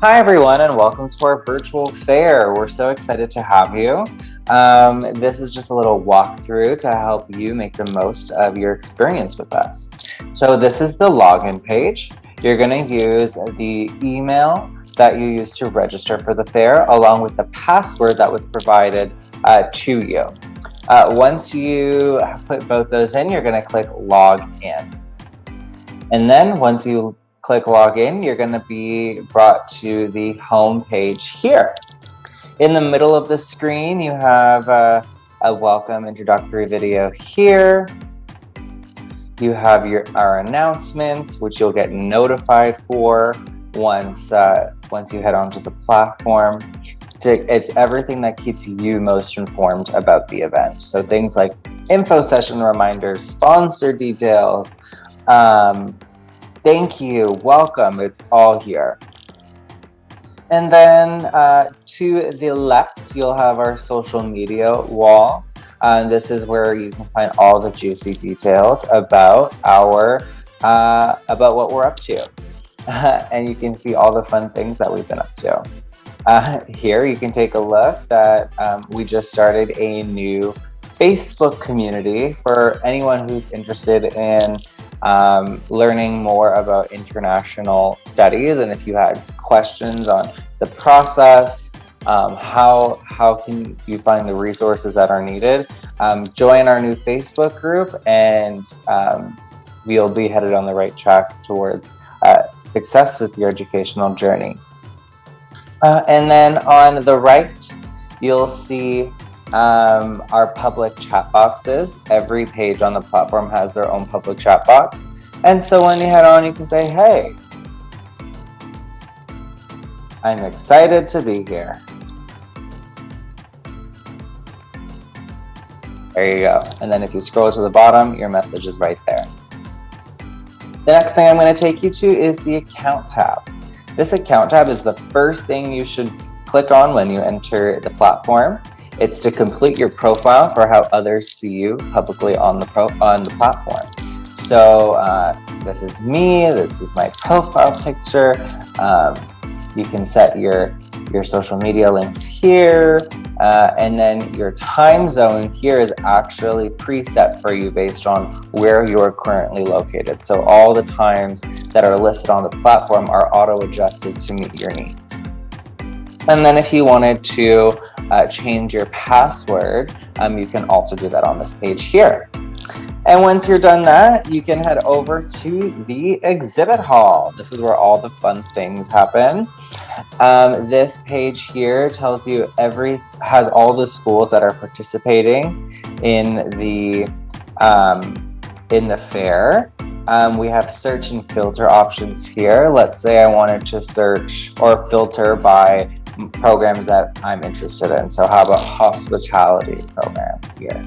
Hi everyone and welcome to our virtual fair. We're so excited to have you. This is just a little walkthrough to help you make the most of your experience with us. So this is the login page. You're going to use the email that you used to register for the fair along with the password that was provided to you. Once you put both those in, you're going to click log in. And then once you click login, you're going to be brought to the home page here. In the middle of the screen, you have a welcome introductory video here. You have our announcements, which you'll get notified for once you head onto the platform. It's everything that keeps you most informed about the event. So things like info session reminders, sponsor details, thank you, welcome, it's all here. And then to the left, you'll have our social media wall. This is where you can find all the juicy details about about what we're up to. And you can see all the fun things that we've been up to. Here you can take a look that we just started a new Facebook community for anyone who's interested in learning more about international studies, and if you had questions on the process, how can you find the resources that are needed, join our new Facebook group, and you'll be headed on the right track towards success with your educational journey. And then on the right, you'll see our public chat boxes. Every page on the platform has their own public chat box. And so when you head on, you can say, hey, I'm excited to be here. There you go. And then if you scroll to the bottom, your message is right there. The next thing I'm going to take you to is the account tab. This account tab is the first thing you should click on when you enter the platform. It's to complete your profile for how others see you publicly on the platform. So this is me, this is my profile picture. You can set your social media links here, and then your time zone here is actually preset for you based on where you're currently located. So all the times that are listed on the platform are auto-adjusted to meet your needs. And then if you wanted to change your password, you can also do that on this page here. And once you're done that, you can head over to the exhibit hall. This is where all the fun things happen. This page here tells you has all the schools that are participating in the fair. We have search and filter options here. Let's say I wanted to search or filter by programs that I'm interested in. So how about hospitality programs here?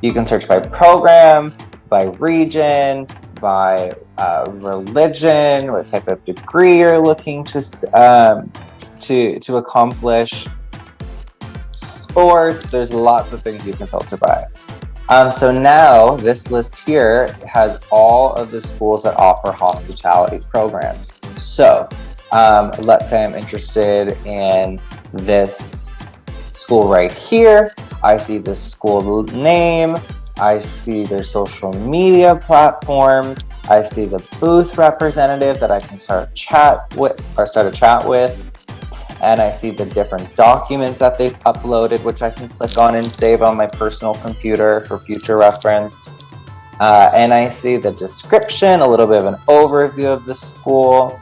You can search by program, by region, by religion, what type of degree you're looking to accomplish, sports. There's lots of things you can filter by. So now this list here has all of the schools that offer hospitality programs. So let's say I'm interested in this school right here. I see the school name, I see their social media platforms, I see the booth representative that I can start a chat with, and I see the different documents that they've uploaded, which I can click on and save on my personal computer for future reference. And I see the description, a little bit of an overview of the school.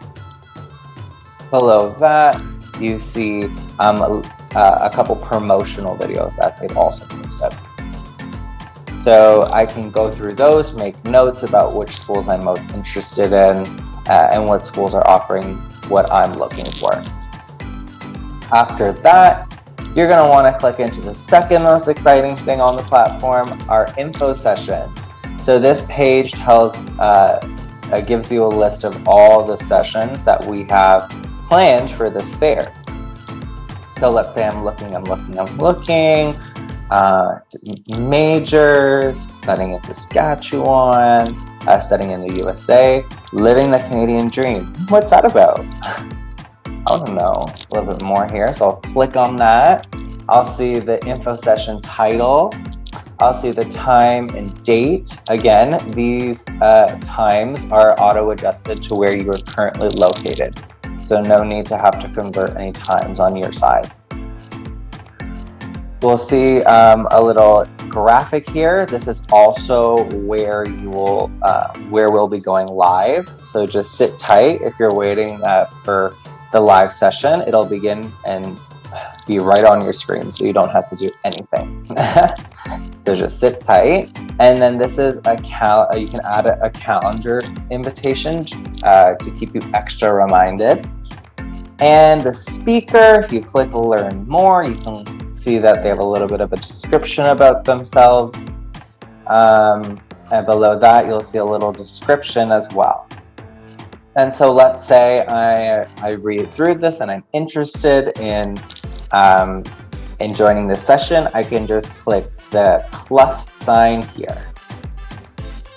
Below that, you see a couple promotional videos that they've also posted. So I can go through those, make notes about which schools I'm most interested in, and what schools are offering what I'm looking for. After that, you're going to want to click into the second most exciting thing on the platform, our info sessions. So this page gives you a list of all the sessions that we have planned for this fair. So let's say I'm looking, majors, studying in Saskatchewan, studying in the USA, living the Canadian dream. What's that about? I want to know a little bit more here. So I'll click on that. I'll see the info session title. I'll see the time and date. Again, these times are auto-adjusted to where you are currently located. So no need to have to convert any times on your side. We'll see a little graphic here. This is also where you will, where we'll be going live. So just sit tight if you're waiting for the live session. It'll begin and be right on your screen, so you don't have to do anything. So just sit tight. And then this is you can add a calendar invitation to keep you extra reminded. And the speaker, if you click learn more, you can see that they have a little bit of a description about themselves. And below that, you'll see a little description as well. And so let's say I read through this and I'm interested in joining this session. I can just click the plus sign here.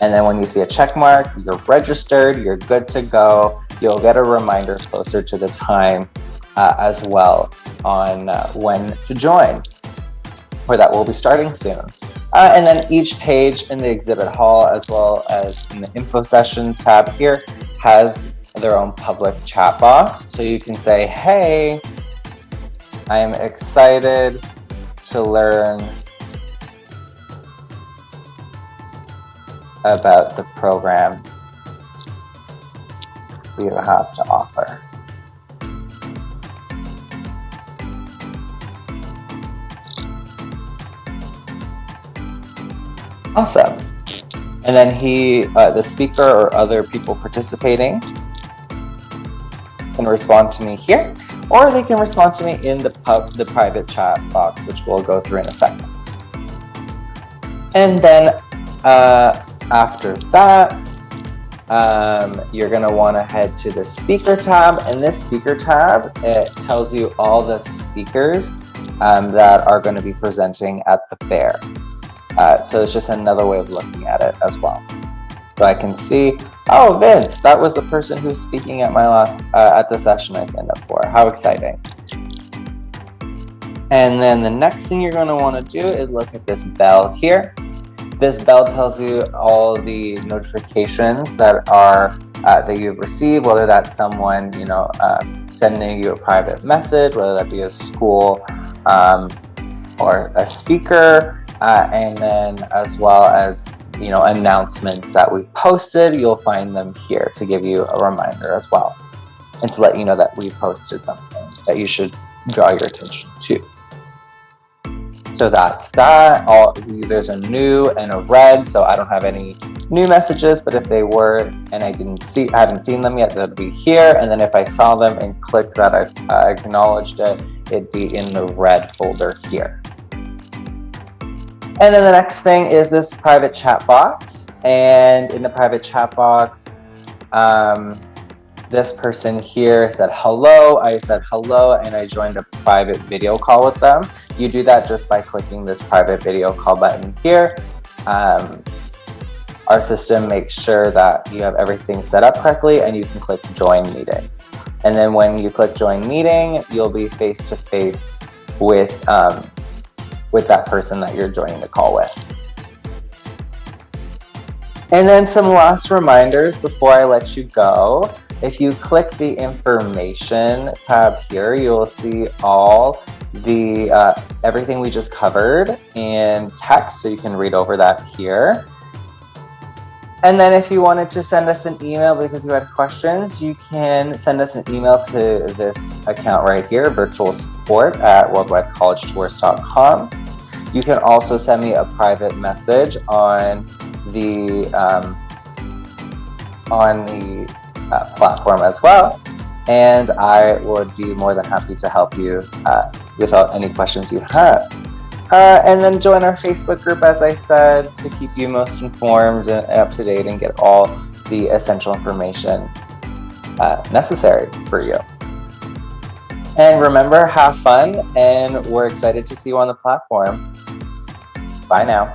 And then when you see a check mark, you're registered, you're good to go. You'll get a reminder closer to the time as well on when to join, or that will be starting soon. And then each page in the exhibit hall, as well as in the info sessions tab here, has their own public chat box. So you can say, hey, I'm excited to learn about the programs we have to offer. Awesome. And then the speaker or other people participating can respond to me here, or they can respond to me in the private chat box, which we'll go through in a second. And then after that, you're going to want to head to the speaker tab. And this speaker tab, it tells you all the speakers that are going to be presenting at the fair. So it's just another way of looking at it as well. So I can see, oh, Vince, that was the person who's speaking at my last, at the session I signed up for. How exciting. And then the next thing you're going to want to do is look at this bell here. This bell tells you all the notifications that are that you've received, whether that's someone, sending you a private message, whether that be a school or a speaker, and then as well as announcements that we've posted. You'll find them here to give you a reminder as well, and to let you know that we posted something that you should draw your attention to. So that's that. There's a new and a red, so I don't have any new messages, but if they were and I haven't seen them yet, they'll be here. And then if I saw them and clicked that I acknowledged it, it'd be in the red folder here. And then the next thing is this private chat box. And in the private chat box, this person here said hello. I said hello, and I joined a private video call with them. You do that just by clicking this private video call button here. Our system makes sure that you have everything set up correctly, and you can click join meeting. And then when you click join meeting, you'll be face to face with that person that you're joining the call with. And then some last reminders before I let you go. If you click the information tab here, you will see all the everything we just covered in text, so you can read over that here. And then if you wanted to send us an email because you had questions, you can send us an email to this account right here, virtualsupport@worldwidecollegetours.com. You can also send me a private message on the platform as well, and I would be more than happy to help you without any questions you have. And then join our Facebook group, as I said, to keep you most informed and up to date and get all the essential information necessary for you. And remember, have fun, and we're excited to see you on the platform. Bye now.